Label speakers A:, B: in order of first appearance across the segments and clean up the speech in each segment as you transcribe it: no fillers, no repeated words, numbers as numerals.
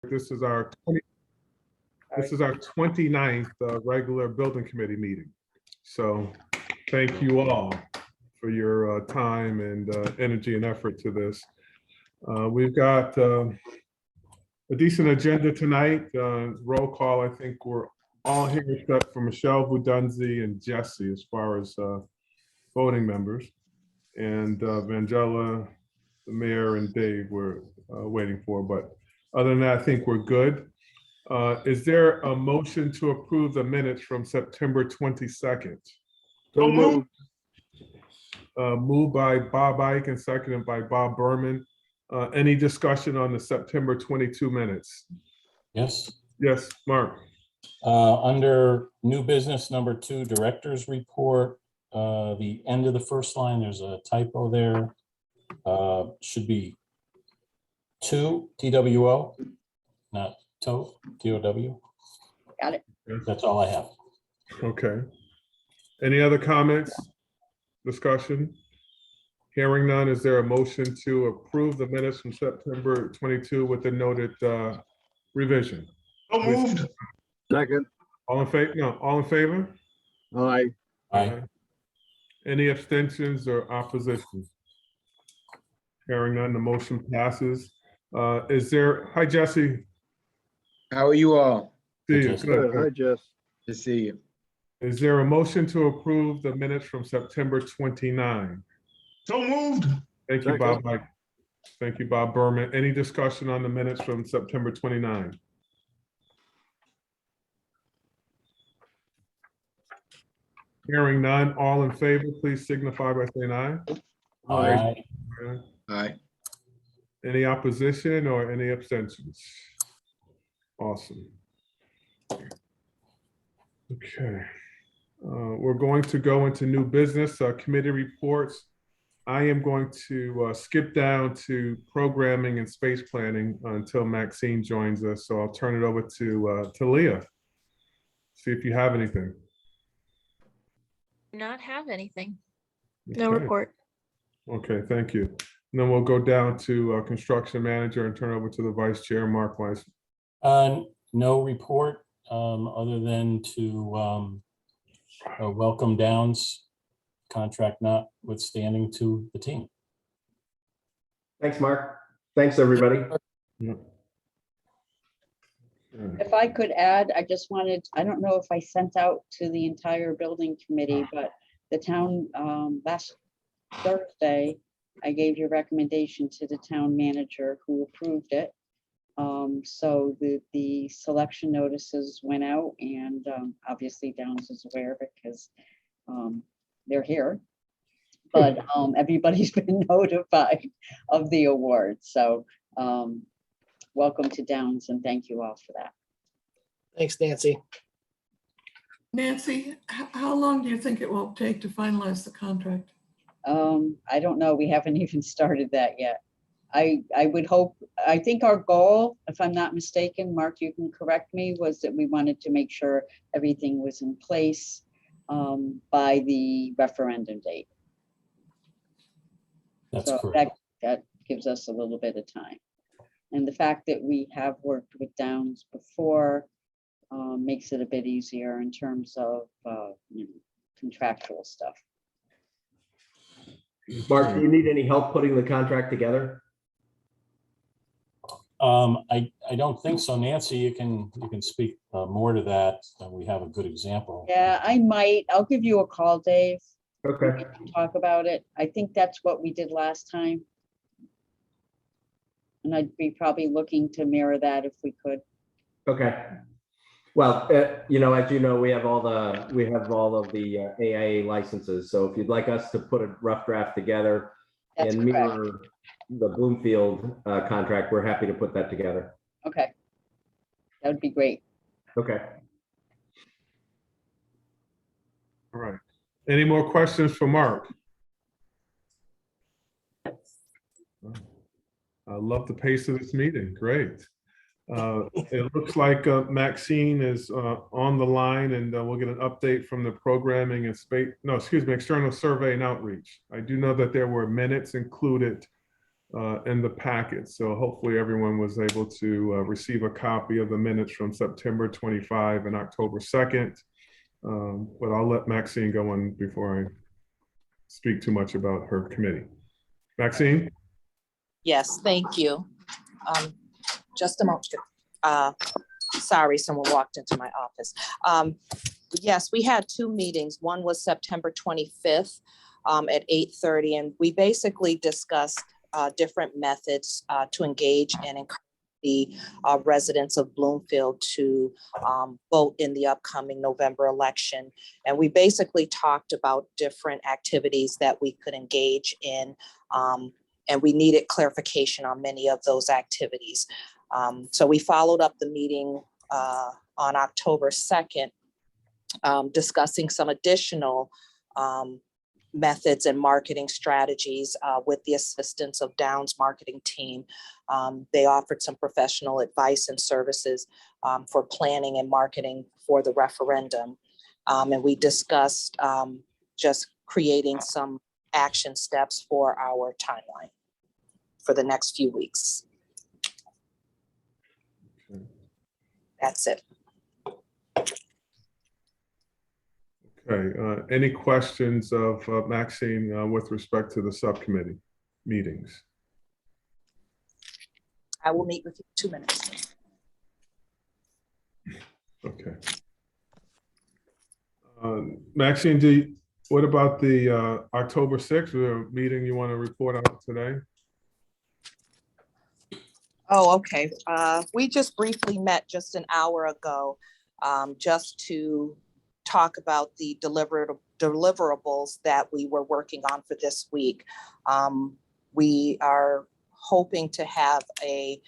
A: This is our 29th regular building committee meeting. So thank you all for your time and energy and effort to this. We've got a decent agenda tonight. Roll call, I think we're all here except for Michelle Budunzi and Jesse as far as voting members. And Vangela, the mayor, and Dave we're waiting for. But other than that, I think we're good. Is there a motion to approve the minutes from September 22nd?
B: So moved.
A: Moved by Bob Ike and seconded by Bob Berman. Any discussion on the September 22 minutes?
C: Yes.
A: Yes, Mark.
C: Under new business number 2, director's report, the end of the first line, there's a typo there. Should be 2 TWO, not TOW, TOW.
D: Got it.
C: That's all I have.
A: Okay. Any other comments? Discussion? Hearing none, is there a motion to approve the minutes from September 22 with the noted revision?
B: So moved.
E: Second.
A: All in favor? No, all in favor?
E: Aye.
C: Aye.
A: Any abstentions or opposition? Hearing none, the motion passes. Hi, Jesse.
F: How are you all?
A: See you.
C: Jesse.
A: Good,
E: Good. Hi,
A: good.
E: Jess.
F: To see you.
A: Is there a motion to approve the minutes from September 29?
B: So moved.
A: Thank you,
E: Second.
A: Bob Mike. Thank you, Bob Berman. Any discussion on the minutes from September 29? Hearing none, all in favor, please signify by saying aye.
C: Aye.
F: Aye.
A: Any opposition or any abstentions? Awesome. Okay. We're going to go into new business, committee reports. I am going to skip down to programming and space planning until Maxine joins us. So I'll turn it over to Leah. See if you have anything.
G: Not have anything. No
A: Okay.
G: report.
A: Okay, thank you. And then we'll go down to construction manager and turn over to the vice chair, Mark Weiss.
C: No report, other than to welcome Downs, contract notwithstanding, to the team.
H: Thanks, Mark. Thanks, everybody.
D: If I could add, I just wanted, I don't know if I sent out to the entire building committee, but the town, last Thursday, I gave your recommendation to the town manager who approved it. So the selection notices went out, and obviously Downs is aware of it because they're here. But everybody's been notified of the award. So welcome to Downs, and thank you all for that.
I: Thanks, Nancy.
J: Nancy, how long do you think it will take to finalize the contract?
D: I don't know. We haven't even started that yet. I would hope, I think our goal, if I'm not mistaken, Mark, you can correct me, was that we wanted to make sure everything was in place by the referendum date.
C: That's
D: So
C: correct.
D: that gives us a little bit of time. And the fact that we have worked with Downs before makes it a bit easier in terms of contractual stuff.
H: Mark, do you need any help putting the contract together?
C: I don't think so. Nancy, you can speak more to that. We have a good example.
D: Yeah, I might. I'll give you a call, Dave.
H: Okay.
D: We can talk about it. I think that's what we did last time. And I'd be probably looking to mirror that if we could.
H: Okay. Well, as you know, we have all of the AIA licenses. So if you'd like us to put a rough draft together
D: That's
H: and
D: correct.
H: mirror the Bloomfield contract, we're happy to put that together.
D: Okay. That would be great.
H: Okay.
A: All right. Any more questions for Mark? I love the pace of this meeting. Great. It looks like Maxine is on the line, and we'll get an update from the programming and external survey and outreach. I do know that there were minutes included in the packet. So hopefully everyone was able to receive a copy of the minutes from September 25 and October 2nd. But I'll let Maxine go on before I speak too much about her committee. Maxine?
E: Yes, thank you. Just a moment. Sorry, someone walked into my office. Yes, we had two meetings. One was September 25th at 8:30, and we basically discussed different methods to engage and encourage the residents of Bloomfield to vote in the upcoming November election. And we basically talked about different activities that we could engage in, and we needed clarification on many of those activities. So we followed up the meeting on October 2nd, discussing some additional methods and marketing strategies with the assistance of Down's marketing team. They offered some professional advice and services for planning and marketing for the referendum. And we discussed just creating some action steps for our timeline for the next few weeks.
A: Okay.
E: That's it.
A: Okay, any questions of Maxine with respect to the subcommittee meetings?
E: I will meet with you in 2 minutes.
A: Okay. Maxine, what about the October 6th meeting you want to report out today?
E: Oh, okay. We just briefly met just an hour ago, just to talk about the deliverables that we were working on for this week. We are hoping to have a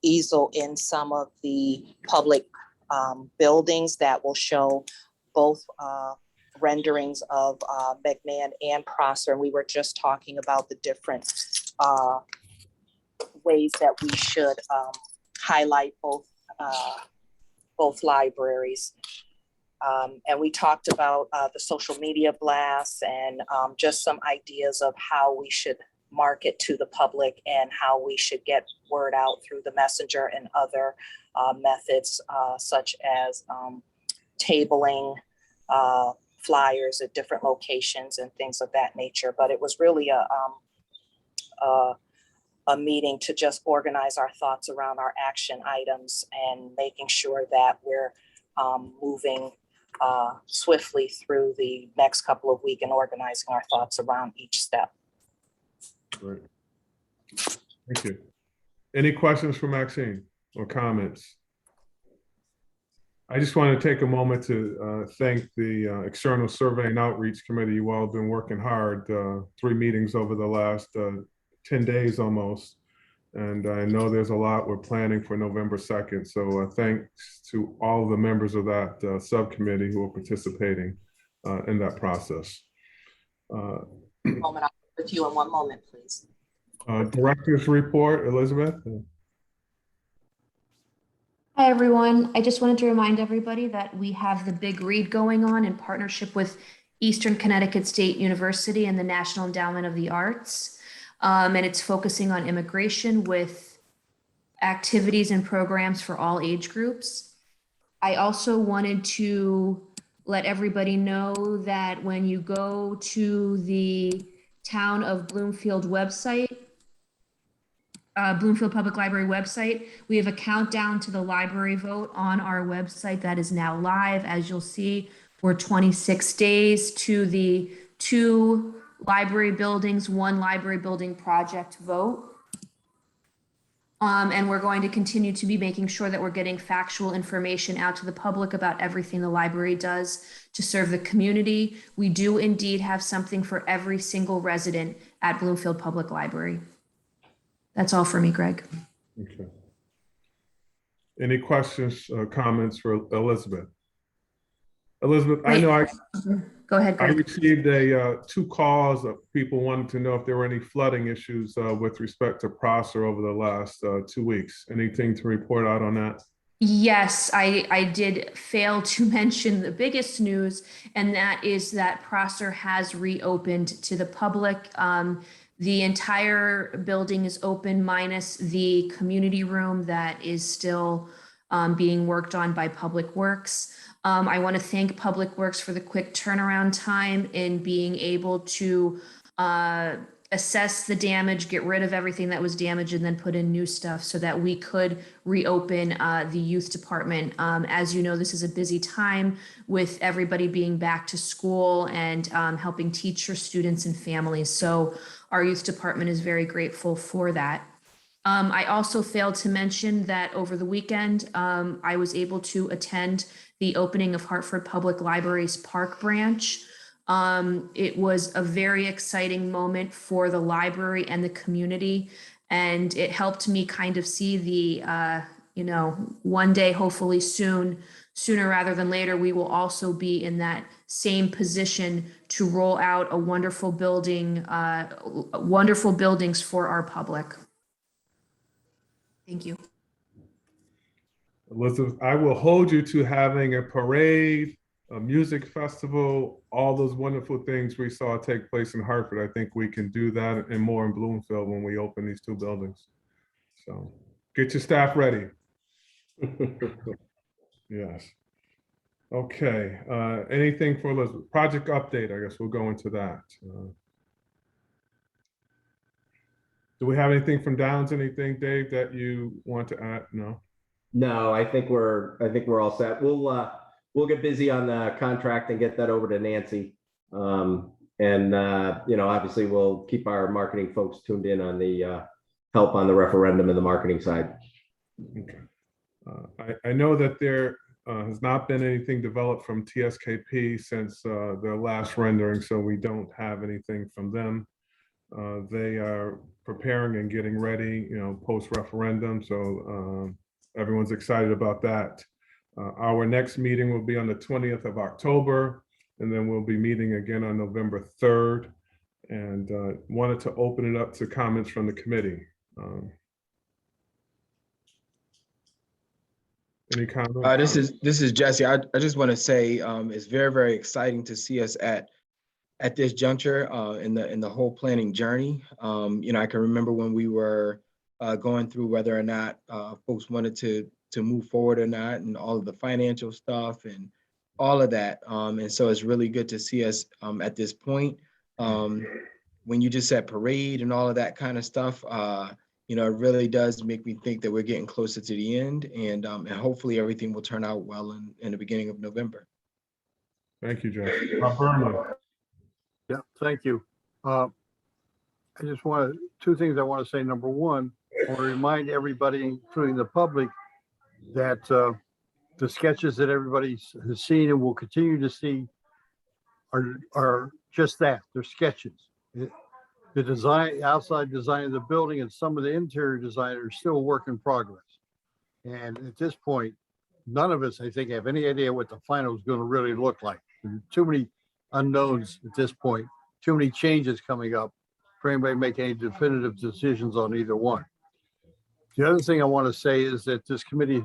E: easel in some of the public buildings that will show both renderings of McMahon and Prosser. And we were just talking about the different ways that we should highlight both libraries. And we talked about the social media blasts and just some ideas of how we should market to the public and how we should get word out through the messenger and other methods, such as tabling flyers at different locations and things of that nature. But it was really a meeting to just organize our thoughts around our action items and making sure that we're moving swiftly through the next couple of weeks and organizing our thoughts around each step.
A: Great. Thank you. Any questions for Maxine or comments? I just want to take a moment to thank the External Survey and Outreach Committee. You all have been working hard, 3 meetings over the last 10 days almost. And I know there's a lot we're planning for November 2nd. So thanks to all the members of that subcommittee who are participating in that process.
E: I'll be with you in 1 moment, please.
A: Director's report, Elizabeth.
K: Hi, everyone. I just wanted to remind everybody that we have the Big Read going on in partnership with Eastern Connecticut State University and the National Endowment of the Arts. And it's focusing on immigration with activities and programs for all age groups. I also wanted to let everybody know that when you go to the Town of Bloomfield website, Bloomfield Public Library website, we have a countdown to the library vote on our website that is now live. As you'll see, for 26 days to the 2 library buildings, 1 library building project vote. And we're going to continue to be making sure that we're getting factual information out to the public about everything the library does to serve the community. We do indeed have something for every single resident at Bloomfield Public Library. That's all for me, Greg.
A: Okay. Any questions, comments for Elizabeth? Elizabeth, I know
K: Go ahead,
A: I
K: Greg.
A: received 2 calls of people wanting to know if there were any flooding issues with respect to Prosser over the last 2 weeks. Anything to report out on that?
K: Yes, I did fail to mention the biggest news, and that is that Prosser has reopened to the public. The entire building is open minus the community room that is still being worked on by Public Works. I want to thank Public Works for the quick turnaround time in being able to assess the damage, get rid of everything that was damaged, and then put in new stuff so that we could reopen the youth department. As you know, this is a busy time with everybody being back to school and helping teach your students and families. So our youth department is very grateful for that. I also failed to mention that over the weekend, I was able to attend the opening of Hartford Public Library's Park Branch. It was a very exciting moment for the library and the community, and it helped me kind of see the, one day, hopefully sooner rather than later, we will also be in that same position to roll out a wonderful wonderful buildings for our public. Thank you.
A: Elizabeth, I will hold you to having a parade, a music festival, all those wonderful things we saw take place in Hartford. I think we can do that and more in Bloomfield when we open these 2 buildings. So get your staff ready. Yes. Okay. Anything for Elizabeth? Project update, I guess we'll go into that. Do we have anything from Downs? Anything, Dave, that you want to add? No.
H: No, I think we're all set. We'll get busy on the contract and get that over to Nancy. Obviously we'll keep our marketing folks tuned in on the help on the referendum and the marketing side.
A: Okay. I know that there has not been anything developed from TSKP since their last rendering, so we don't have anything from them. They are preparing and getting ready, post-referendum, so everyone's excited about that. Our next meeting will be on the 20th of October, and then we'll be meeting again on November 3rd, and wanted to open it up to comments from the committee. Any comments?
F: This is Jesse. I just want to say it's very, very exciting to see us at this juncture in the whole planning journey. I can remember when we were going through whether or not folks wanted to move forward or not, and all of the financial stuff and all of that. And so it's really good to see us at this point. When you just said parade and all of that kind of stuff, it really does make me think that we're getting closer to the end, and hopefully everything will turn out well in the beginning of November.
A: Thank you, Jeff. Berman.
L: Yeah, thank you. I just want 2 things I want to say. Number one, I want to remind everybody, including the public, that the sketches that everybody has seen and will continue to see are just that. They're sketches. The design, outside design of the building and some of the interior design are still a work in progress. And at this point, none of us, I think, have any idea what the final is going to really look like. There are too many unknowns at this point, too many changes coming up for anybody to make any definitive decisions on either one. The other thing I want to say is that this committee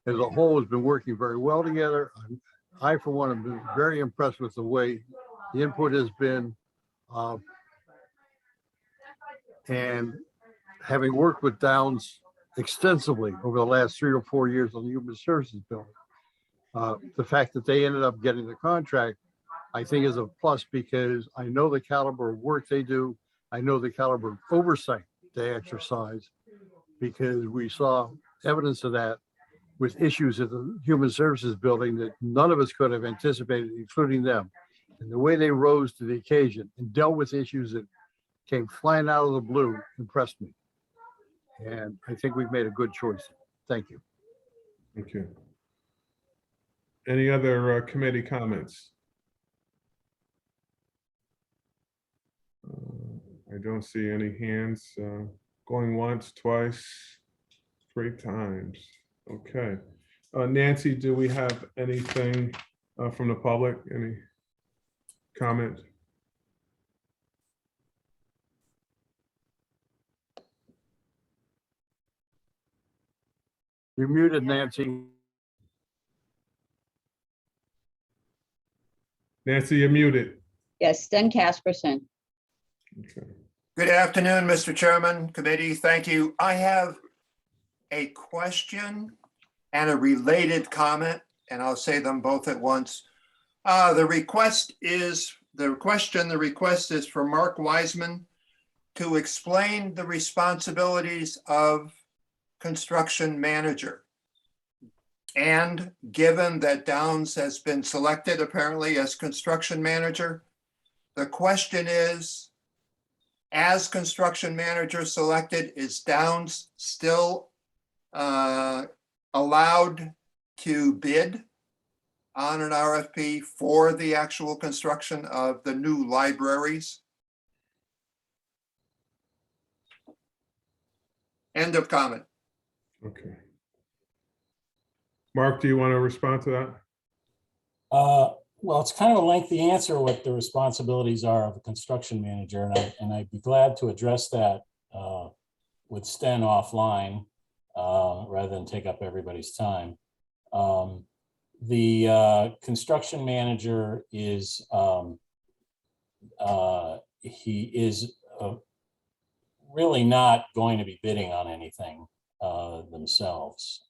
L: as a whole has been working very well together. I, for one, have been very impressed with the way the input has been. And having worked with Downs extensively over the last 3 or 4 years on the Human Services building, the fact that they ended up getting the contract, I think is a plus, because I know the caliber of work they do. I know the caliber of oversight they exercise, because we saw evidence of that with issues at the Human Services building that none of us could have anticipated, including them. And the way they rose to the occasion and dealt with issues that came flying out of the blue impressed me. And I think we've made a good choice. Thank you.
A: Thank you. Any other committee comments? I don't see any hands going once, twice, 3 times. Okay. Nancy, do we have anything from the public? Any comment?
L: You're muted, Nancy.
A: Nancy, you're muted.
D: Yes, Sten Casperson.
A: Okay.
M: Good afternoon, Mr. Chairman, committee. Thank you. I have a question and a related comment, and I'll say them both at once. The request is for Mark Wiseman to explain the responsibilities of construction manager. And given that Downs has been selected apparently as construction manager, the question is, as construction manager selected, is Downs still allowed to bid on an RFP for the actual construction of the new libraries? End of comment.
A: Okay. Mark, do you want to respond to that?
C: Well, it's kind of a lengthy answer what the responsibilities are of a construction manager, and I'd be glad to address that with Sten offline rather than take up everybody's time. The construction manager is really not going to be bidding on anything themselves.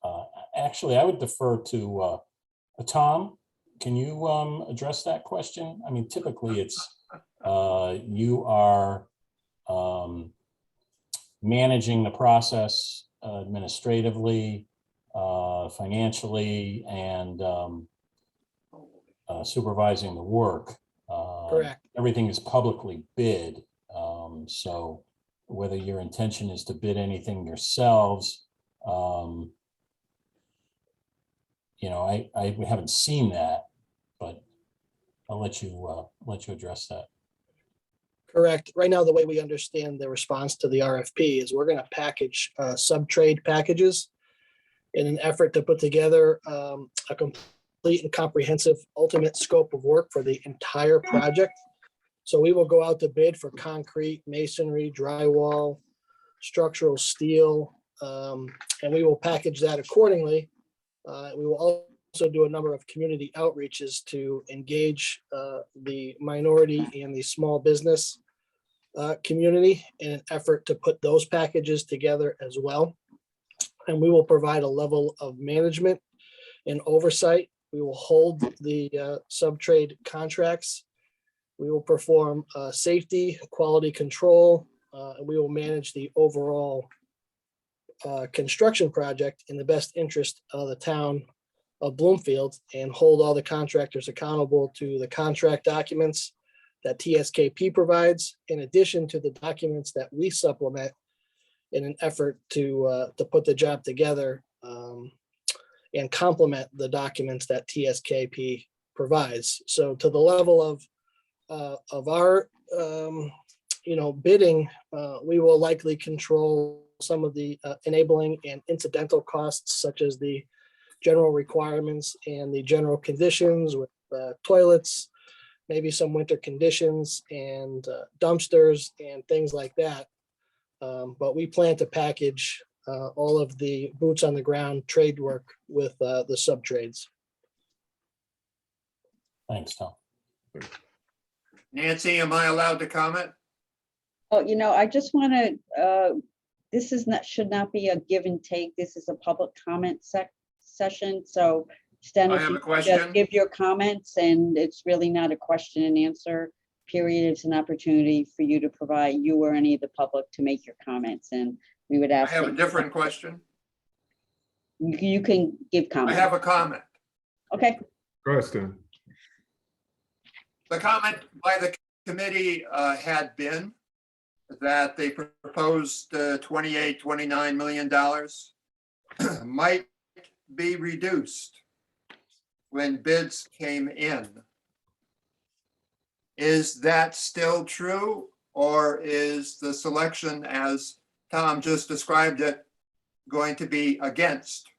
C: Actually, I would defer to Tom. Can you address that question? I mean, typically it's you are managing the process administratively, financially, and supervising the work.
I: Correct.
C: Everything is publicly bid. So whether your intention is to bid anything yourselves, you know, I haven't seen that, but I'll let you address that.
I: Correct. Right now, the way we understand the response to the RFP is we're going to package sub-trade packages in an effort to put together a complete and comprehensive ultimate scope of work for the entire project. So we will go out to bid for concrete, masonry, drywall, structural steel, and we will package that accordingly. We will also do a number of community outreaches to engage the minority and the small business community in an effort to put those packages together as well. And we will provide a level of management and oversight. We will hold the sub-trade contracts. We will perform safety, quality control, and we will manage the overall construction project in the best interest of the town of Bloomfield and hold all the contractors accountable to the contract documents that TSKP provides, in addition to the documents that we supplement in an effort to put the job together and complement the documents that TSKP provides. So to the level of our bidding, we will likely control some of the enabling and incidental costs, such as the general requirements and the general conditions with toilets, maybe some winter conditions and dumpsters and things like that. But we plan to package all of the boots on the ground trade work with the sub trades.
C: Thanks, Tom.
M: Nancy, am I allowed to comment?
D: Oh, I just want to, this should not be a give and take. This is a public comment session. So Sten,
M: I
D: if
M: have
D: you
M: a
D: could just
M: question.
D: give your comments, and it's really not a question and answer period. It's an opportunity for you to provide, you or any of the public, to make your comments, and we would
M: I
D: ask.
M: have a
D: that
M: different question.
D: you can give
M: I
D: comments.
M: have a comment.
D: Okay.
A: Go ahead, Stan.
M: The comment by the committee had been that they proposed $29 million might be reduced when bids came in. Is that still true, or is the selection, as Tom just described it, going to be against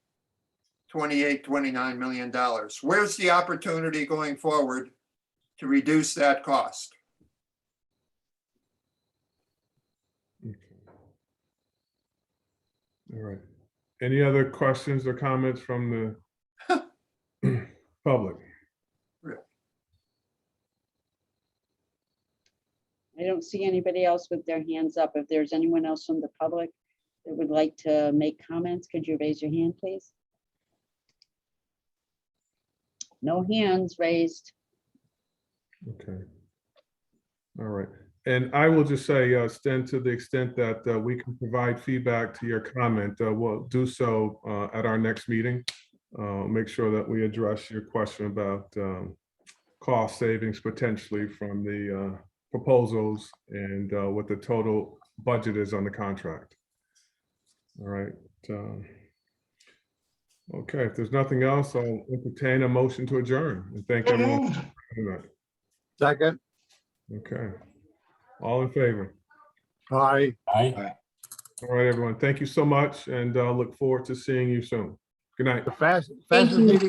M: $29 million? Where's the opportunity going forward to reduce that cost?
A: Okay. All right. Any other questions or comments from the public?
D: I don't see anybody else with their hands up. If there's anyone else from the public that would like to make comments, could you raise your hand, please? No hands raised.
A: Okay. All right. And I will just say, Sten, to the extent that we can provide feedback to your comment, we'll do so at our next meeting. Make sure that we address your question about cost savings potentially from the proposals and what the total budget is on the contract. All right. Okay, if there's nothing else, I'll entertain a motion to adjourn and thank
B: So
A: everyone.
B: moved.
A: Good night.
L: Second,
A: Okay. All in favor?
L: aye.
C: Aye.
A: All right, everyone. Thank you so much and look forward to seeing you soon. Good night.
L: The fastest
K: Thank you.
L: meeting